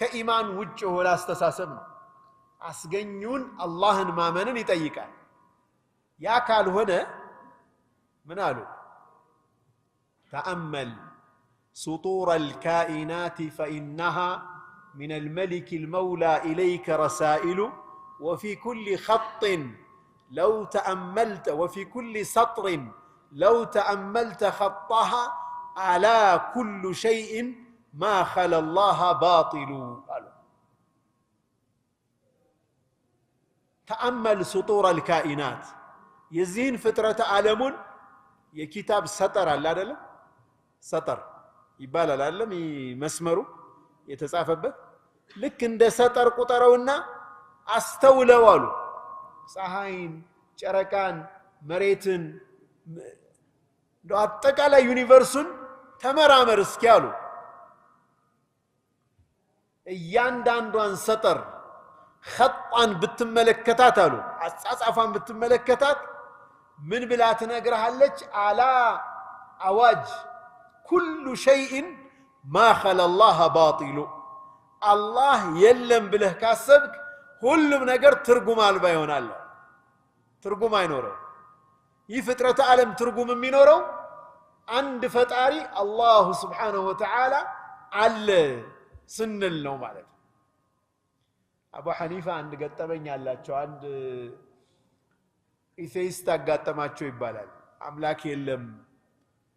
ከኢማን ውጭ ሆነ አስተሳሰብ ነው አስገኙን አላህን ማመንን ይጠይቃል ያ ካልሆነ ምን አሉ ተአመል سطور الكائنات فإنها من الملك المولى إليك رسائل وفي كل خط لو تأملت وفي كل سطر لو تأملت خطها على كل شيء ما خلا الله باطل تأمل سطور الكائنات يزين فترة عالمون የኪታብ ሰጠር አለ አይደል ሰጠር ይባላል አይደል መስመሩ የተጻፈበት ልክ እንደ ሰጠር ቁጠረውና አስተውለው አሉ ፀሐይን ጨረቃን መሬትን አጠቃላይ ዩኒቨርሱን ተመራመር እስኪ አሉ እያንዳንዷን ሰጠር خطን ብትመለከታት አሉ አጻጻፋን ብትመለከታት من بلات نقرهالج على أواج كل شيء ما خلا الله باطل الله يلم بله كاسبك كل نقر ترقم البيون الله ترقم ينوره يفترة عالم ترقم ينوره عند فتاري الله سبحانه وتعالى على سن النوم عليك أبو حنيفة عند قطبين الله عند ኢፌስት አጋጠማቸው ይባላል አምላክ የለም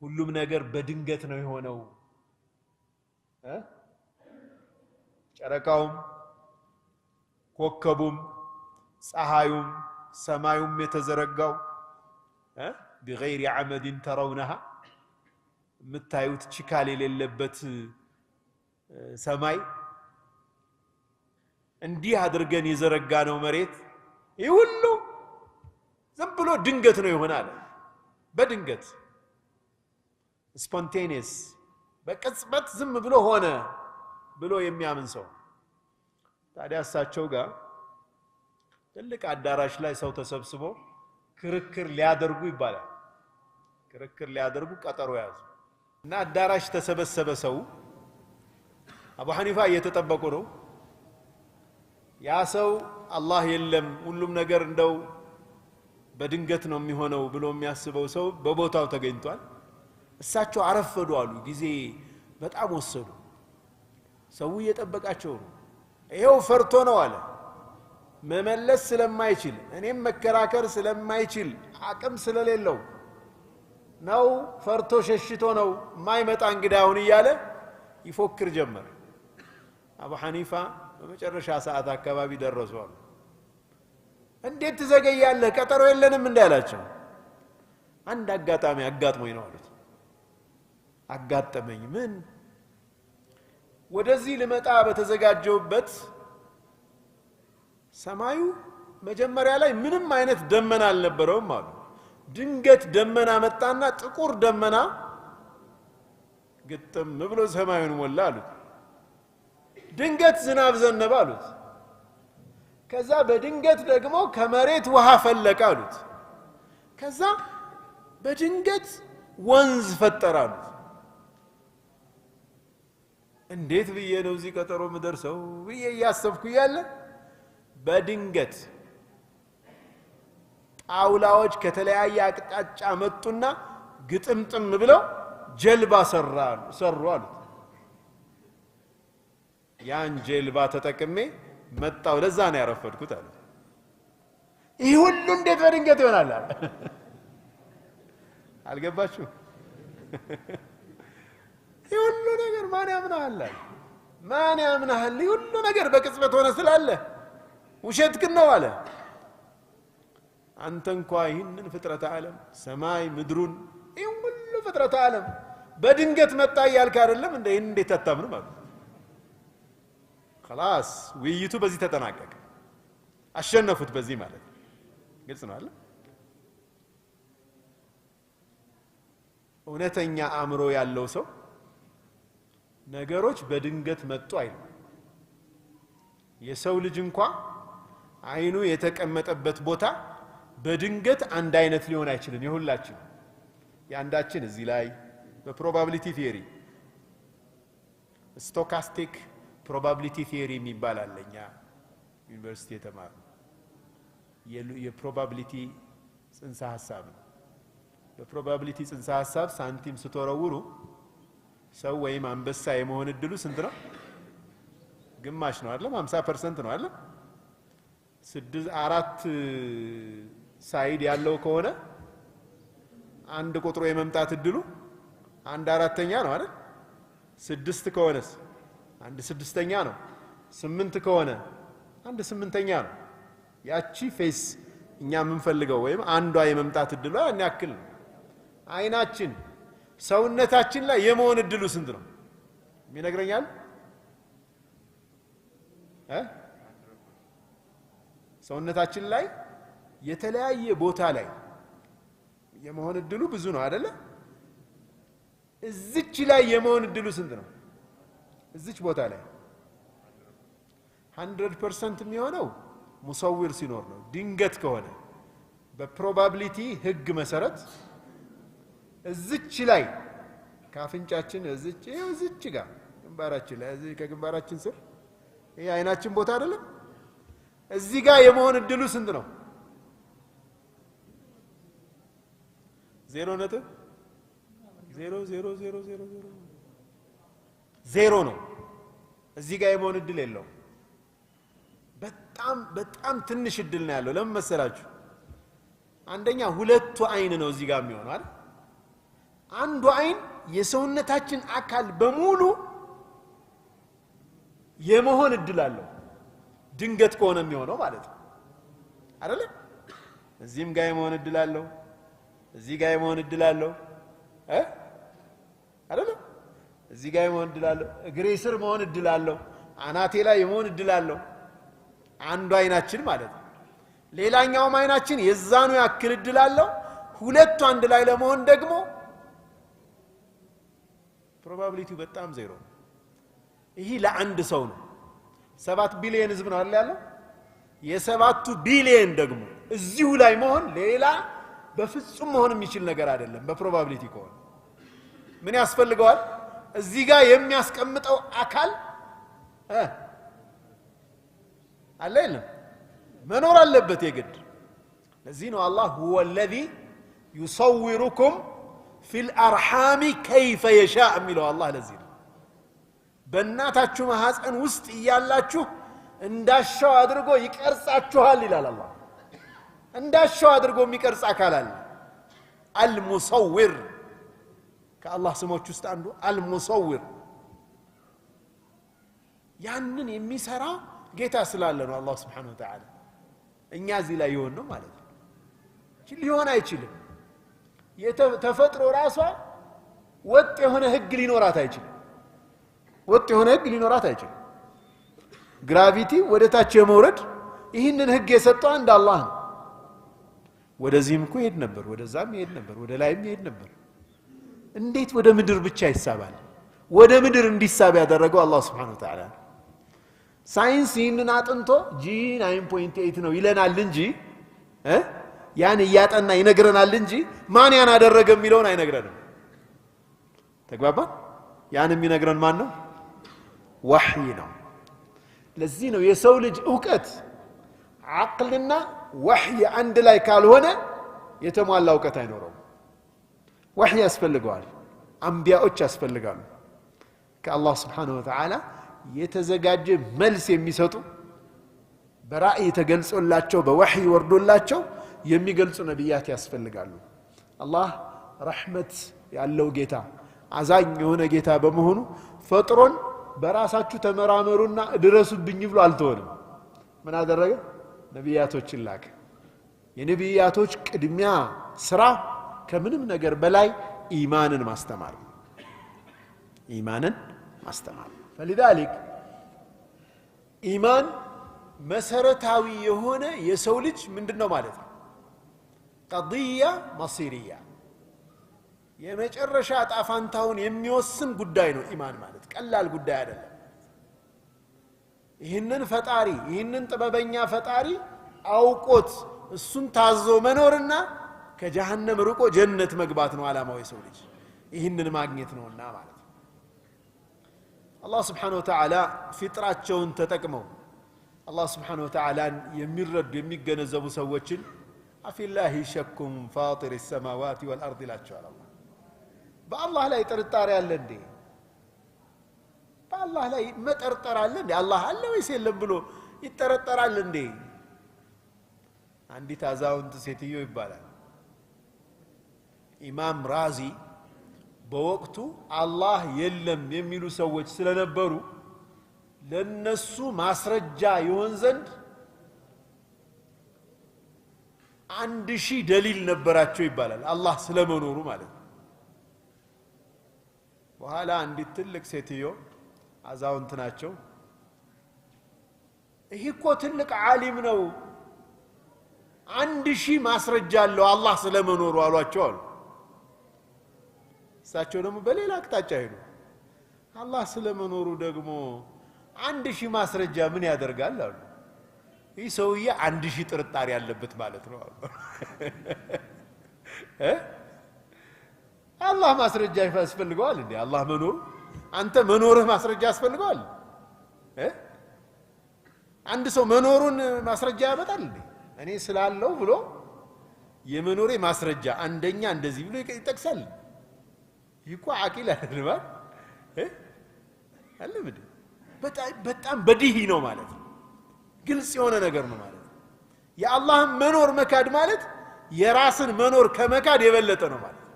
ሁሉም ነገር በድንገት ነው የሆነው ጨረቃውም ኮከቡም ፀሐዩም ሰማዩም የተዘረጋው بغير عمد ترونها ምታዩት ችካል የሌለበት ሰማይ እንዲህ አድርገን የዘረጋ ነው መሬት ይሁሉ ዝም ብሎ ድንገት ነው ይሆናል በድንገት ስፖንቴኒየስ በቅጽበት ዝም ብሎ ሆነ ብሎ የሚያምን ሰው ታዲያ እሳቸው ጋር ትልቅ አዳራሽ ላይ ሰው ተሰብስቦ ክርክር ሊያደርጉ ይባላል ክርክር ሊያደርጉ ቀጠሮ ያዙ እና አዳራሽ ተሰበሰበ ሰው አቡ ሐኒፋ እየተጠበቁ ነው ያ ሰው አላህ የለም ሁሉም ነገር እንደው በድንገት ነው የሚሆነው ብሎ የሚያስበው ሰው በቦታው ተገኝቷል እሳቸው አረፈዱ አሉ ጊዜ በጣም ወሰዱ ሰው እየጠበቃቸው ነው ይሄው ፈርቶ ነው አለ መመለስ ስለማይችል እኔም መከራከር ስለማይችል አቅም ስለሌለው ነው ፈርቶ ሸሽቶ ነው ማይመጣ እንግዳውን ይያለ ይፎክር ጀመር አቡ ሐኒፋ በመጨረሻ ሰዓት አካባቢ ደረሱ አሉ እንዴት ትዘገያለህ ቀጠሮ የለንም እንዳላቸው አንድ አጋጣሚ አጋጥሞኝ ነው አሉት አጋጠመኝ ምን ወደዚህ ልመጣ በተዘጋጀውበት ሰማዩ መጀመሪያ ላይ ምንም አይነት ደመና አልነበረውም አሉ ድንገት ደመና መጣና ጥቁር ደመና ግጥም ብሎ ሰማዩን ሞላ አሉት ድንገት ዝናብ ዘነበ አሉት ከዛ በድንገት ደግሞ ከመሬት ውሃ ፈለቀ አሉት ከዛ በድንገት ወንዝ ፈጠረ አሉት እንዴት ብዬ ነው እዚህ ቀጠሮ ምደርሰው ብዬ ያሰብኩ ያለ በድንገት ጣውላዎች ከተለያየ አቅጣጫ መጡና ግጥምጥም ብለው ጀልባ ሰሩ አሉት ያን ጀልባ ተጠቅሜ መጣው ለዛ ነው ያረፈድኩት አለ ይህ ሁሉ እንዴት በድንገት ይሆናል አልገባችሁ ይህ ሁሉ ነገር ማን ያምናል ይህ ሁሉ ነገር በቅጽበት ሆነ ስላለ ውሸትክ ነው አለ አንተ እንኳን ይህንን ፍጥረተ ዓለም ሰማይ ምድሩን ይህ ሁሉ ፍጥረተ ዓለም በድንገት መጣ ያልክ አይደለም እንዴት አታምኑ ማለት خلاص ውይይቱ በዚህ ተጠናቀቀ አሸነፉት በዚህ ማለት ግልጽ ነው አይደል እውነተኛ አእምሮ ያለው ሰው ነገሮች በድንገት መጡ አይል የሰው ልጅ እንኳን አይኑ የተቀመጠበት ቦታ በድንገት አንድ አይነት ሊሆን አይችልም ይሁላችሁ ያንዳችን እዚህ ላይ በፕሮባቢሊቲ ቲዮሪ ስቶካስቲክ ፕሮባቢሊቲ ቲዮሪ የሚባል አለኛ ዩኒቨርሲቲ የተማረ የፕሮባቢሊቲ ጽንሰ ሐሳብ ነው በፕሮባቢሊቲ ጽንሰ ሐሳብ ሳንቲም ስትወረውሩ ሰው ወይም አንበሳ የመሆን እድሉ ስንት ነው ግማሽ ነው አይደል 50% ነው አይደል 4 ሳይድ ያለው ከሆነ አንድ ቁጥሩ የመምጣት እድሉ 1/4 ነው አይደል 6 ከሆነስ 1/6 ነው 8 ከሆነ 1/8 ነው ያቺ ፌስ እኛ የምንፈልገው ወይም አንዷ የመምጣት እድሉ ያን ያክል ነው አይናችን ሰውነታችን ላይ የመሆን እድሉ ስንት ነው የሚነግረኛል ሰውነታችን ላይ የተለያየ ቦታ ላይ የመሆን እድሉ ብዙ ነው አይደለ እዚች ላይ የመሆን እድሉ ስንት ነው እዚች ቦታ ላይ 100% የሚሆነው ሙሰዊር ሲኖር ነው ድንገት ከሆነ በፕሮባቢሊቲ ህግ መሰረት እዚች ላይ ካፍንጫችን እዚች ጋር ግንባራችን ላይ እዚህ ከግንባራችን ስር ይሄ አይናችን ቦታ አይደለም እዚህ ጋር የመሆን እድሉ ስንት ነው 0.00000 ነው እዚህ ጋር የመሆን እድል የለው በጣም ትንሽ እድል ነው ያለው ለምን መሰላችሁ አንደኛ ሁለቱ አይን ነው እዚህ ጋር የሚሆነው አይደል አንዱ አይን የሰውነታችን አካል በሙሉ የመሆን እድል አለው ድንገት ከሆነ የሚሆነው ማለት ነው አይደል እዚህም ጋር የመሆን እድል አለው እዚህ ጋር የመሆን እድል አለው አይደል እዚህ ጋር የመሆን እድል አለው እግሬ ስር መሆን እድል አለው አናቴ ላይ የመሆን እድል አለው አንዱ አይናችን ማለት ነው ሌላኛውም አይናችን የዛኑ ያክል እድል አለው ሁለቱ አንድ ላይ ለመሆን ደግሞ ፕሮባቢሊቲው በጣም ዜሮ ይሄ ለአንድ ሰው ነው 7 ቢሊዮን ህዝብ ነው አይደል ያለው የ7 ቢሊዮን ደግሞ እዚሁ ላይ መሆን ሌላ በፍጹም መሆን የሚችል ነገር አይደለም በፕሮባቢሊቲ ከሆነ ምን ያስፈልገዋል እዚህ ጋር የሚያስቀምጠው አካል አለ የለም መኖር አለበት የግድ ለዚህ ነው አላህ هو الذي يصوركم في الارحام كيف يشاء የሚለው አላህ ለዚህ ነው በእናታችሁ ማህፀን ውስጥ ይያላችሁ እንዳሻው አድርጎ ይቀርጻችኋል ይላል አላህ እንዳሻው አድርጎ የሚቀርጽ አካል አለ አልሙሰውር ከአላህ ስሞች ውስጥ አንዱ አልሙሰውር ያንን የሚሰራ ጌታ ስላለ ነው አላህ Subhanahu Wa Ta'ala እኛ እዚህ ላይ ይሆን ነው ማለት ነው ሊሆን አይችልም የተፈጥሮ ራሷ ወጥ የሆነ ህግ ሊኖራት አይችልም ወጥ የሆነ ህግ ሊኖራት አይችልም ግራቪቲ ወደ ታች የመውረድ ይህንን ህግ የሰጠው አንድ አላህ ነው ወደዚህም እኮ ይሄድ ነበር ወደዛም ይሄድ ነበር ወደ ላይም ይሄድ ነበር እንዴት ወደ ምድር ብቻ ይሳባል ወደ ምድር እንዲሳብ ያደረገው አላህ Subhanahu Wa Ta'ala ሳይንስ ይህንን አጥንቶ G9.8 ነው ይለናል እንጂ ያን ያጠና ይነግረናል እንጂ ማን ያን አደረገ የሚለውን አይነግረንም ተግባባን ያን የሚነግረን ማን ነው ወህይ ነው ለዚህ ነው የሰው ልጅ ዕውቀት አቅልና ወህይ አንድ ላይ ካልሆነ የተሟላ ዕውቀት አይኖርም ወህይ ያስፈልገዋል አንቢያዎች ያስፈልጋሉ ከአላህ Subhanahu Wa Ta'ala የተዘጋጀ መልስ የሚሰጡ በራእይ ተገልጾላቸው በወህይ ወርዶላቸው የሚገልጹ ነብያት ያስፈልጋሉ አላህ ረህመት ያለው ጌታ አዛኝ የሆነ ጌታ በመሆኑ ፈጥሮን በራሳችሁ ተመራመሩና ድረሱብኝ ብሎ አልተወንም ምን አደረገ ነብያቶችን ላከ የነብያቶች ቅድሚያ ስራ ከምንም ነገር በላይ ኢማንን ማስተማር فلذلك ኢማን መሰረታዊ የሆነ የሰው ልጅ ምንድነው ማለት ነው قضيه مصيريه የመጨረሻ ጣፋንታውን የሚወስን ጉዳይ ነው ኢማን ማለት ቀላል ጉዳይ አይደለም ይህንን ፈጣሪ ይህንን ጥበበኛ ፈጣሪ አውቆት እሱን ታዞ መኖርና ከጀሃነም ርቆ ጀነት መግባት ነው ዓላማው የሰው ልጅ ይህንን ማግኘት ነውና ማለት አላህ ስብሓነሁ ወተዓላ ፊጥራቸውን ተጠቅመው አላህ ስብሓነሁ ወተዓላን የሚረዱ የሚገነዘቡ ሰዎችን አፊላሂ ሸኩም ፋጢር ሰማዋት ወልአርድ ይላቸዋል። አላህ በአላህ ላይ ጥርጣሬ አለ እንዴ? በአላህ ላይ መጠርጠር አለ እንዴ? አላህ አለ ወይስ የለም ብሎ ይጠረጠራል እንዴ? አንዲት አዛውንት ሴትዮ ይባላል ኢማም ራዚ በወቅቱ አላህ የለም የሚሉ ሰዎች ስለነበሩ ለነሱ ማስረጃ ይሆን ዘንድ 1000 ደሊል ነበራቸው ይባላል አላህ ስለመኖሩ ማለት ነው። በኋላ አንዲት ትልቅ ሴትዮ አዛውንት ናቸው ይሄ እኮ ትልቅ ዓሊም ነው 1000 ማስረጃ አለው አላህ ስለመኖሩ አሏቸው አሉ። እሳቸው ደግሞ በሌላ አቅጣጫ ሄዱ። አላህ ስለመኖሩ ደግሞ 1000 ማስረጃ ምን ያደርጋል አሉ። ይህ ሰውዬ 1000 ጥርጣሬ ያለበት ማለት ነው አሉ። አላህ ማስረጃ ያስፈልገዋል እንዴ? አላህ መኖሩ አንተ መኖርህ ማስረጃ ያስፈልገዋል? አንድ ሰው መኖሩን ማስረጃ ያመጣል እንዴ? እኔ ስላለው ብሎ የመኖሬ ማስረጃ አንደኛ እንደዚህ ብሎ ይጠቅሳል? ይቆ አቂል አይደለም አይደለም። በጣም በዲሂ ነው ማለት ነው። ግልጽ የሆነ ነገር ነው ማለት ነው። የአላህን መኖር መካድ ማለት የራስን መኖር ከመካድ የበለጠ ነው ማለት ነው።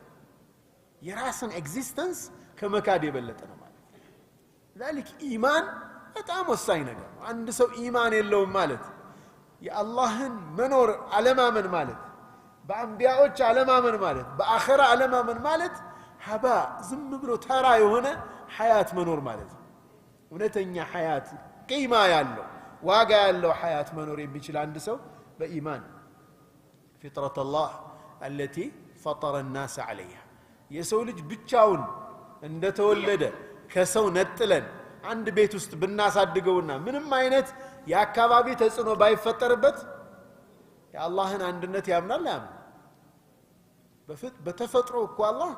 የራስን ኤግዚስተንስ ከመካድ የበለጠ ነው ማለት ነው። ذلك ኢማን በጣም ወሳኝ ነገር ነው። አንድ ሰው ኢማን የለውም ማለት የአላህን መኖር አለማመን ማለት በአንቢያዎች አለማመን ማለት በአኺራ አለማመን ማለት ሀባ ዝም ብሎ ተራ የሆነ ሐያት መኖር ማለት ነው። እውነተኛ ሐያት ቂማ ያለው ዋጋ ያለው ሐያት መኖር የሚችል አንድ ሰው በኢማን ፊጥረት አላህ التي فطر الناس عليها የሰው ልጅ ብቻውን እንደተወለደ ከሰው ነጥለን አንድ ቤት ውስጥ ብናሳድገውና ምንም አይነት የአካባቢ ተጽዕኖ ባይፈጠርበት የአላህን አንድነት ያምናል ያምን በተፈጥሮ እኮ አላህ